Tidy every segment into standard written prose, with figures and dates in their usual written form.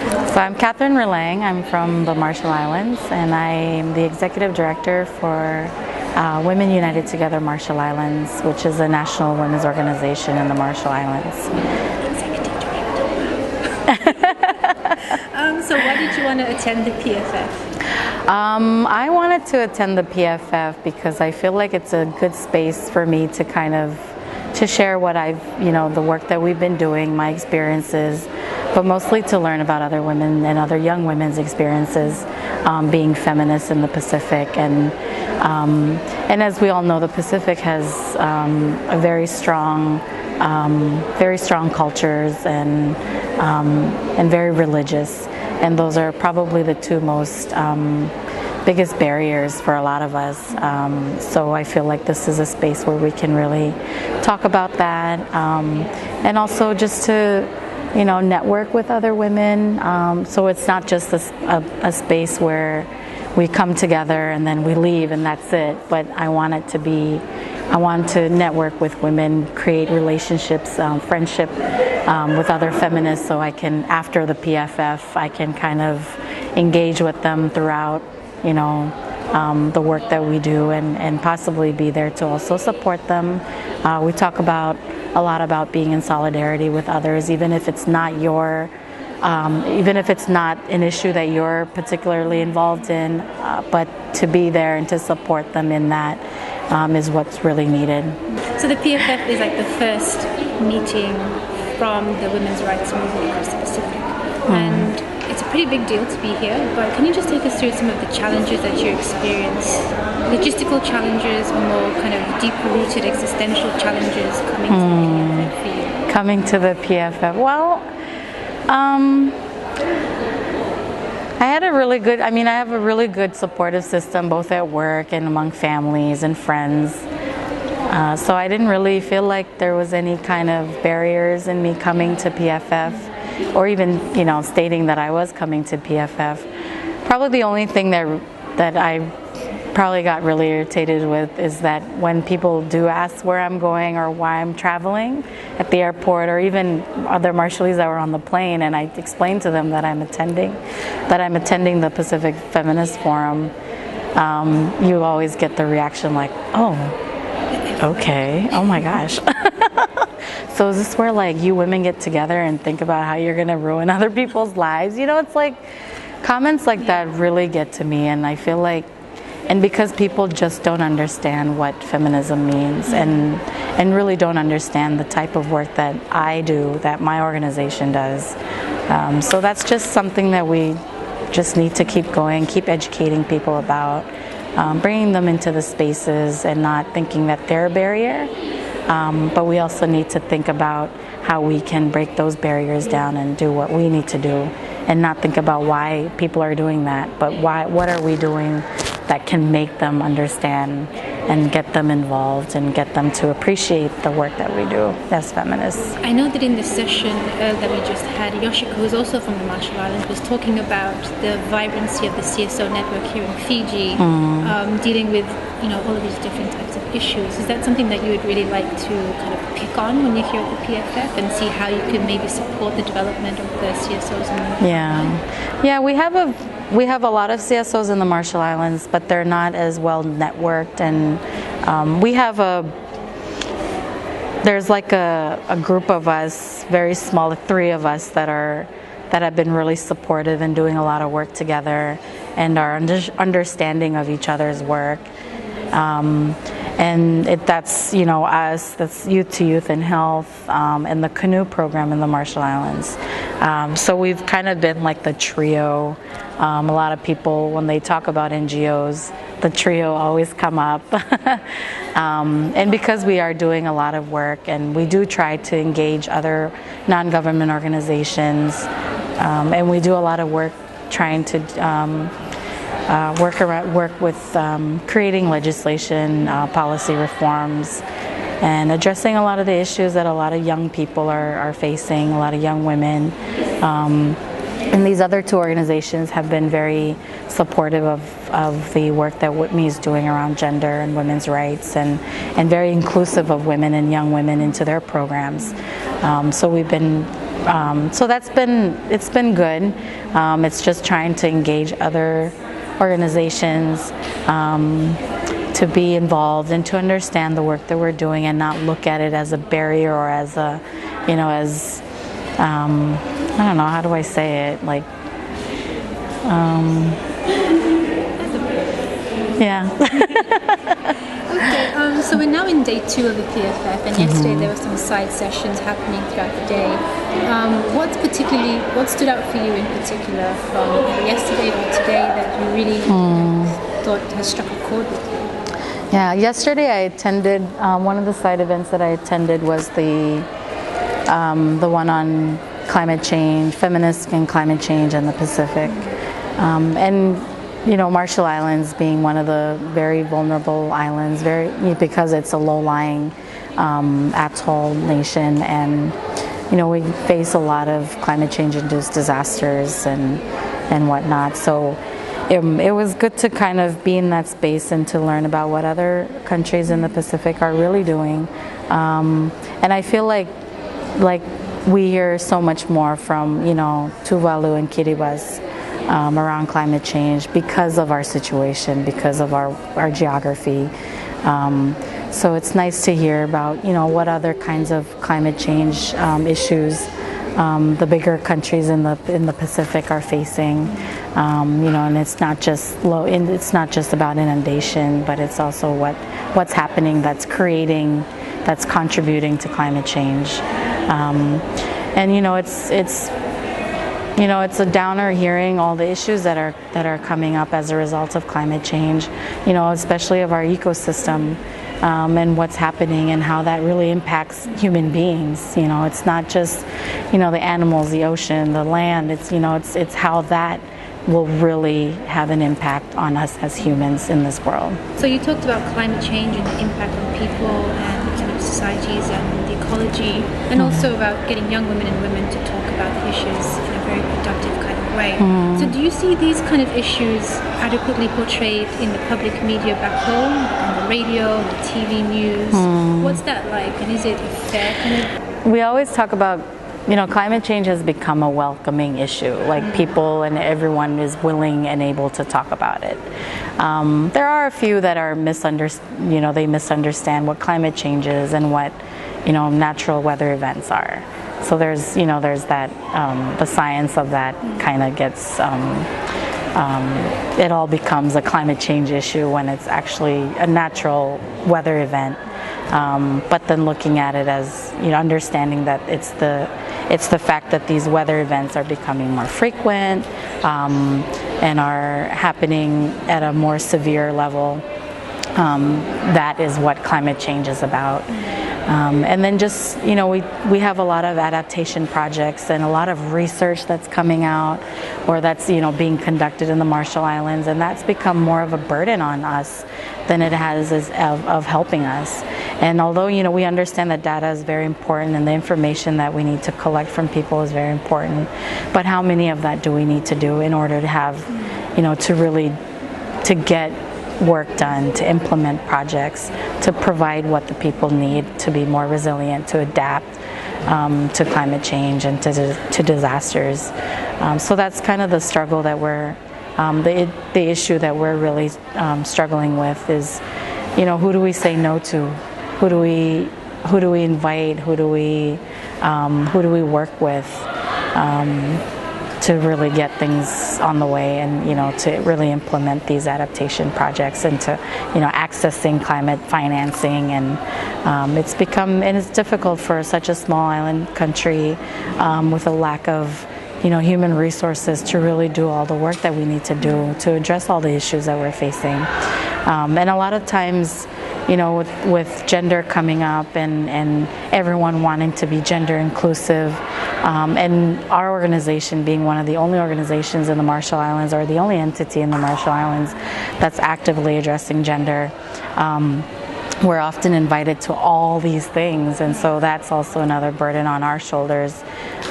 So I'm Kathryn Relang. I'm from the Marshall Islands, and I'm the Executive Director for Women United Together Marshall Islands, which is a national women's organization in the Marshall Islands. Executive Director. So why did you want to attend the PFF? I wanted to attend the PFF because I feel like it's a good space for me to kind of share what the work that we've been doing, my experiences, but mostly to learn about other women and other young women's experiences being feminists in the Pacific. And as we all know, the Pacific has a very strong cultures and very religious. And those are probably the two most biggest barriers for a lot of us. So I feel like this is a space where we can really talk about that, and also just to network with other women. So it's not just a space where we come together and then we leave and that's it. But I want to network with women, create relationships, friendship with other feminists, so I can, after the PFF, I can kind of engage with them throughout, the work that we do, and possibly be there to also support them. We talk a lot about being in solidarity with others, even if it's not an issue that you're particularly involved in, but to be there and to support them in that is what's really needed. So the PFF is like the first meeting from the women's rights movement across the Pacific, and it's a pretty big deal to be here. But can you just take us through some of the challenges that you experience, logistical challenges, more kind of deep-rooted existential challenges coming to the PFF for you? Coming to the PFF, well, I have a really good supportive system, both at work and among families and friends. So I didn't really feel like there was any kind of barriers in me coming to PFF, or even, stating that I was coming to PFF. Probably the only thing that I probably got really irritated with is that when people do ask where I'm going or why I'm traveling at the airport, or even other Marshallese that were on the plane, and I explained to them that I'm attending the Pacific Feminist Forum, you always get the reaction like, oh, okay, oh my gosh. So is this where like you women get together and think about how you're going to ruin other people's lives? It's like comments like that really get to me, and I feel like, and because people just don't understand what feminism means, and really don't understand the type of work that I do, that my organization does. So that's just something that we just need to keep going, keep educating people about, bringing them into the spaces and not thinking that they're a barrier. But we also need to think about how we can break those barriers down and do what we need to do, and not think about why people are doing that, but what are we doing that can make them understand and get them involved and get them to appreciate the work that we do as feminists. I know that in the session that we just had, Yoshiko, who's also from the Marshall Islands, was talking about the vibrancy of the CSO network here in Fiji, dealing with all of these different types of issues. Is that something that you would really like to kind of pick on when you're here at the PFF, and see how you could maybe support the development of the CSOs? Yeah, we have a lot of CSOs in the Marshall Islands, but they're not as well networked, and there's like a group of us, very small, 3 of us that have been really supportive and doing a lot of work together, and are understanding of each other's work. And that's us, that's Youth to Youth in Health, and the Canoe program in the Marshall Islands. So we've kind of been like the trio. A lot of people, when they talk about NGOs, the trio always come up. And because we are doing a lot of work, and we do try to engage other non-government organizations, and we do a lot of work trying to work with creating legislation, policy reforms, and addressing a lot of the issues that a lot of young people are facing, a lot of young women. And these other 2 organizations have been very supportive of the work that WUTMI is doing around gender and women's rights, and very inclusive of women and young women into their programs. So we've been So it's been good. It's just trying to engage other organizations to be involved and to understand the work that we're doing and not look at it as a barrier or as a, as I don't know, how do I say it? Like, yeah. Okay, so we're now in day 2 of the PFF, and yesterday there were some side sessions happening throughout the day. What stood out for you in particular from yesterday or today that you really thought has struck a chord with you? Yeah, yesterday I attended, one of the side events that I attended was the one on climate change, feminist and climate change in the Pacific. And Marshall Islands being one of the very vulnerable islands, because it's a low-lying atoll nation, and we face a lot of climate change-induced disasters and whatnot. So it was good to kind of be in that space and to learn about what other countries in the Pacific are really doing. And I feel like we hear so much more from Tuvalu and Kiribati around climate change because of our situation, because of our geography. So it's nice to hear about what other kinds of climate change issues the bigger countries in the Pacific are facing. And it's not just it's not just about inundation, but it's also what's happening that's contributing to climate change. And it's a downer hearing all the issues that are coming up as a result of climate change, especially of our ecosystem, and what's happening and how that really impacts human beings. It's not just, the animals, the ocean, the land, it's how that will really have an impact on us as humans in this world. So you talked about climate change and the impact on people and societies and the ecology, and also about getting young women and women to talk about the issues in a very productive kind of way. So do you see these kind of issues adequately portrayed in the public media back home, on the radio, the TV news? What's that like, and is it a fair kind of... We always talk about climate change has become a welcoming issue. Like people and everyone is willing and able to talk about it. There are a few that are they misunderstand what climate change is and what natural weather events are. So there's that the science of that kind of gets it all becomes a climate change issue when it's actually a natural weather event. But then looking at it as understanding that it's the fact that these weather events are becoming more frequent and are happening at a more severe level. That is what climate change is about. And then just, we have a lot of adaptation projects and a lot of research that's coming out or that's, being conducted in the Marshall Islands, and that's become more of a burden on us than it has of helping us. And although, we understand that data is very important and the information that we need to collect from people is very important, but how many of that do we need to do in order to have, to get work done, to implement projects, to provide what the people need to be more resilient, to adapt to climate change and to disasters. So that's kind of the struggle that the issue that we're really struggling with is, who do we say no to? Who do we invite? Who do we work with to really get things on the way and to really implement these adaptation projects and to accessing climate financing, and it's difficult for such a small island country with a lack of human resources to really do all the work that we need to do to address all the issues that we're facing. And a lot of times, with gender coming up and everyone wanting to be gender inclusive, and our organization being one of the only organizations in the Marshall Islands, or the only entity in the Marshall Islands that's actively addressing gender, we're often invited to all these things, and so that's also another burden on our shoulders.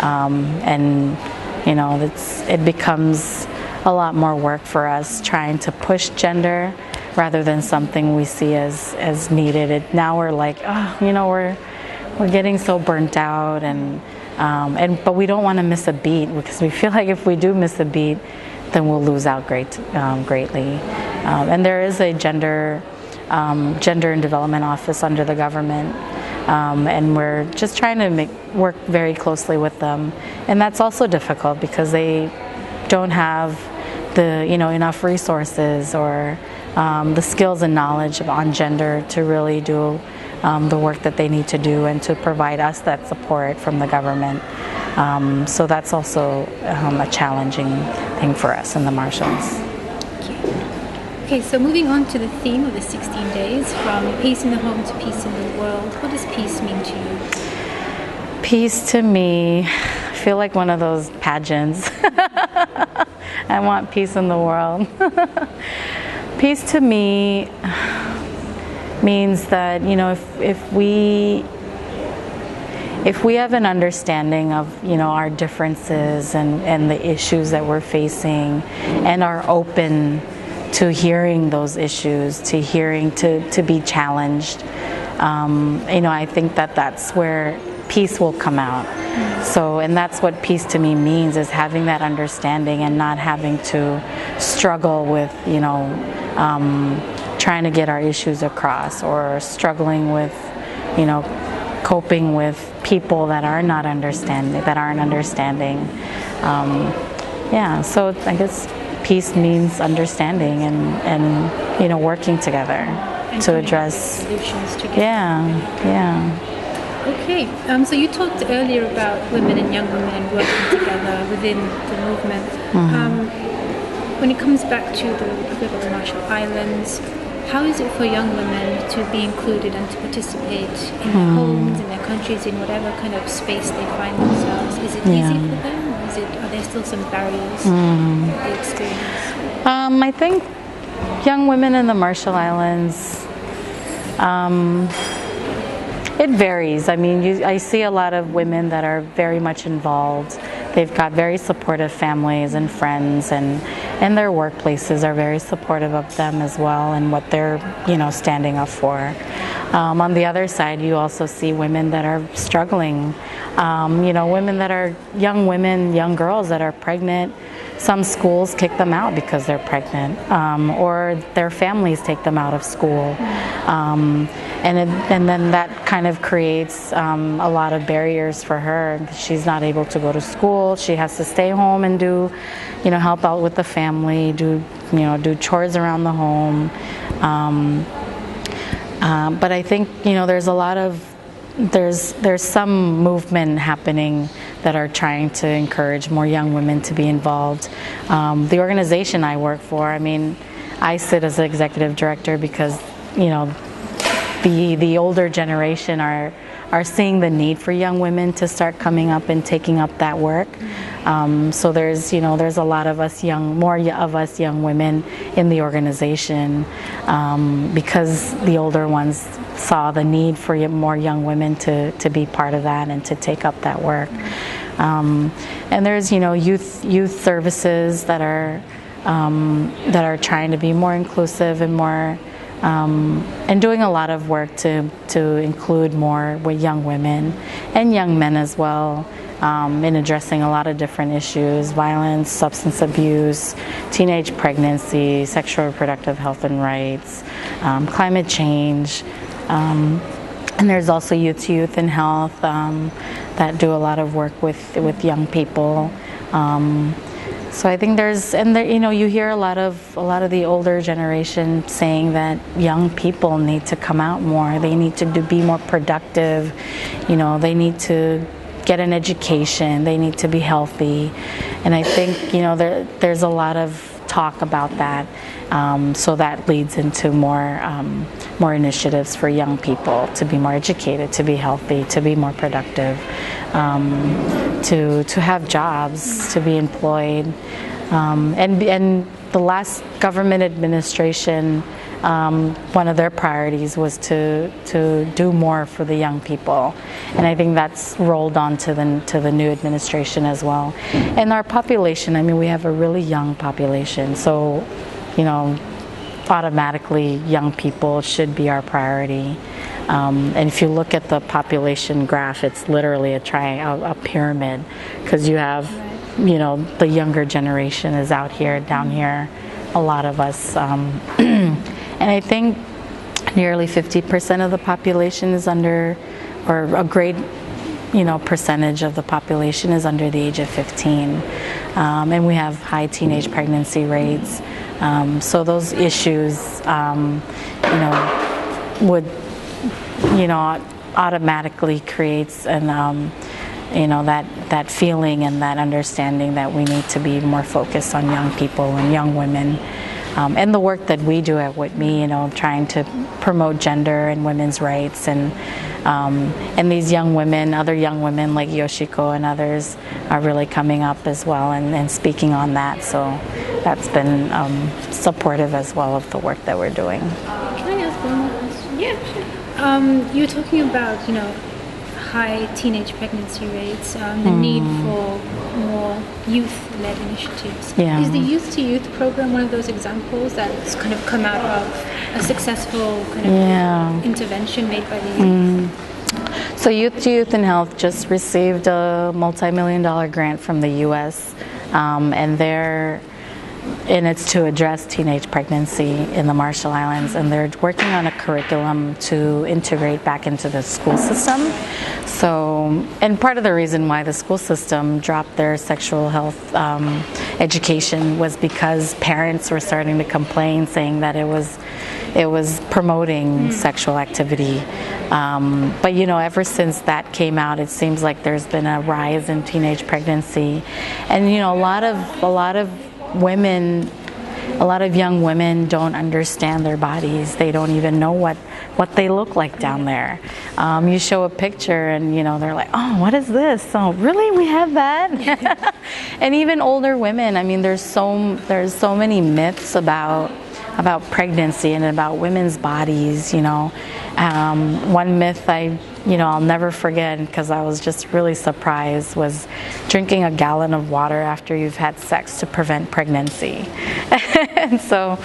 And it becomes a lot more work for us trying to push gender rather than something we see as needed. Now we're like, we're getting so burnt out, and But we don't want to miss a beat, because we feel like if we do miss a beat, then we'll lose out greatly. And there is a gender and development office under the government, and we're just trying to work very closely with them. And that's also difficult because they don't have the enough resources or the skills and knowledge on gender to really do the work that they need to do and to provide us that support from the government. So that's also a challenging thing for us in the Marshalls. Okay, so moving on to the theme of the 16 days, from peace in the home to peace in the world. What does peace mean to you? Peace to me, I feel like one of those pageants. I want peace in the world. Peace to me means that, if we have an understanding of, our differences and the issues that we're facing, and are open to hearing those issues, to be challenged, I think that's where peace will come out. So, and that's what peace to me means, is having that understanding and not having to struggle with, trying to get our issues across, or struggling with, coping with people that aren't understanding. So I guess peace means understanding and working together and to address solutions together. Yeah. Okay, so you talked earlier about women and young women working together within the movement. When it comes back to the Republic of the Marshall Islands, how is it for young women to be included and to participate in their homes, in their countries, in whatever kind of space they find themselves? Is it easy for them, or are there still some barriers they experience? I think young women in the Marshall Islands, it varies. I mean, I see a lot of women that are very much involved. They've got very supportive families and friends, and their workplaces are very supportive of them as well, and what they're, standing up for. On the other side, you also see women that are struggling. Women that are young girls that are pregnant. Some schools kick them out because they're pregnant, or their families take them out of school. And then that kind of creates a lot of barriers for her. She's not able to go to school. She has to stay home and do, help out with the family, do chores around the home. But I think, there's some movement happening that are trying to encourage more young women to be involved. The organization I work for, I sit as the executive director because, the older generation are seeing the need for young women to start coming up and taking up that work. So there's a lot of us more of us young women in the organization, because the older ones saw the need for more young women to be part of that and to take up that work. And there's youth services that are trying to be more inclusive and more and doing a lot of work to include more with young women and young men as well, in addressing a lot of different issues: violence, substance abuse, teenage pregnancy, sexual reproductive health and rights, climate change. And there's also Youth to Youth in Health that do a lot of work with young people. So I think you hear a lot of the older generation saying that young people need to come out more. They need to be more productive. They need to get an education. They need to be healthy. And I think there's a lot of talk about that. So that leads into more initiatives for young people to be more educated, to be healthy, to be more productive, to have jobs, to be employed. And the last government administration, one of their priorities was to do more for the young people, and I think that's rolled on to the new administration as well. And our population, we have a really young population, so automatically young people should be our priority. And if you look at the population graph, it's literally a pyramid, because you have, you know, the younger generation is out here, down here, a lot of us. And I think nearly 50% of the population is under, or a great, you know, percentage of the population is under the age of 15. And we have high teenage pregnancy rates. So those issues, you know, would, you know, automatically creates an, you know, that feeling and that understanding that we need to be more focused on young people and young women. And the work that we do at WUTMI, you know, trying to promote gender and women's rights, and these young women, other young women like Yoshiko and others are really coming up as well and speaking on that. So that's been supportive as well of the work that we're doing. Can I ask one more question? Yeah, sure. You were talking about, you know, high teenage pregnancy rates, the need for more youth-led initiatives. Yeah. Is the Youth to Youth program one of those examples that's kind of come out of a successful kind of intervention made by the youth? So Youth to Youth in Health just received a multi-million-dollar grant from the U.S. And it's to address teenage pregnancy in the Marshall Islands, and they're working on a curriculum to integrate back into the school system. So, and part of the reason why the school system dropped their sexual health education was because parents were starting to complain, saying that it was promoting sexual activity. But you know, ever since that came out, it seems like there's been a rise in teenage pregnancy, and you know, a lot of women, a lot of young women don't understand their bodies. They don't even know what they look like down there. You show a picture and, you know, they're like, oh, what is this? Oh, really? We have that? And even older women, I mean, there's so many myths about pregnancy and about women's bodies, you know. One myth I'll never forget, because I was just really surprised, was drinking a gallon of water after you've had sex to prevent pregnancy. And so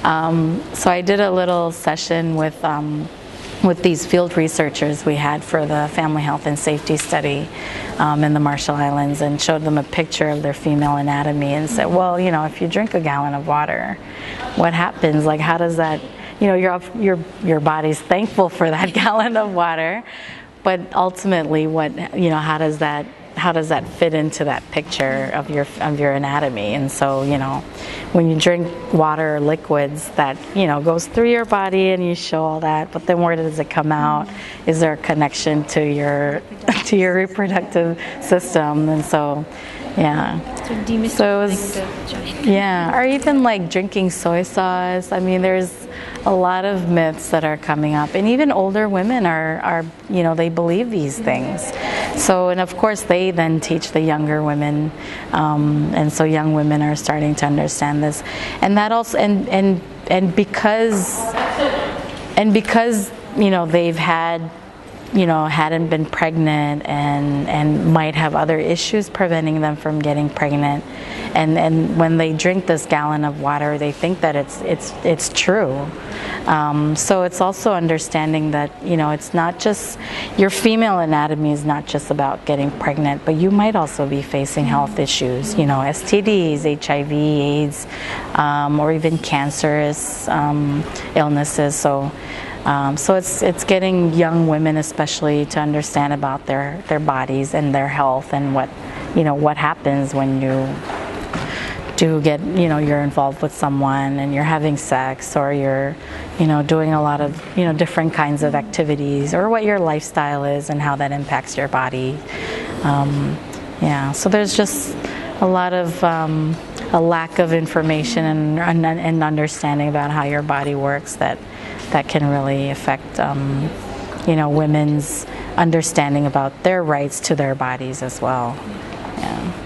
I did a little session with these field researchers we had for the Family Health and Safety Study in the Marshall Islands, and showed them a picture of their female anatomy and said, well, you know, if you drink a gallon of water, what happens? Like, how does that, you know, your body's thankful for that gallon of water, but ultimately, how does that fit into that picture of your anatomy? And so, you know, when you drink water or liquids, that, you know, goes through your body and you show all that, but then where does it come out? Is there a connection to your reproductive system? And so, yeah. So it was, yeah, or even like drinking soy sauce. I mean, there's a lot of myths that are coming up, and even older women are you know, they believe these things. So, and of course they then teach the younger women, and so young women are starting to understand this, and that also, and because you know, they've had, you know, hadn't been pregnant and might have other issues preventing them from getting pregnant, and when they drink this gallon of water, they think that it's true. So it's also understanding that, you know, it's not just, your female anatomy is not just about getting pregnant, but you might also be facing health issues, you know, STDs, HIV, AIDS, or even cancerous illnesses. So it's getting young women especially to understand about their bodies and their health, and what happens when you do get, you know, you're involved with someone and you're having sex, or you're, you know, doing a lot of, you know, different kinds of activities, or what your lifestyle is and how that impacts your body. Yeah, so there's just a lot of a lack of information and understanding about how your body works that can really affect, you know, women's understanding about their rights to their bodies as well. Yeah.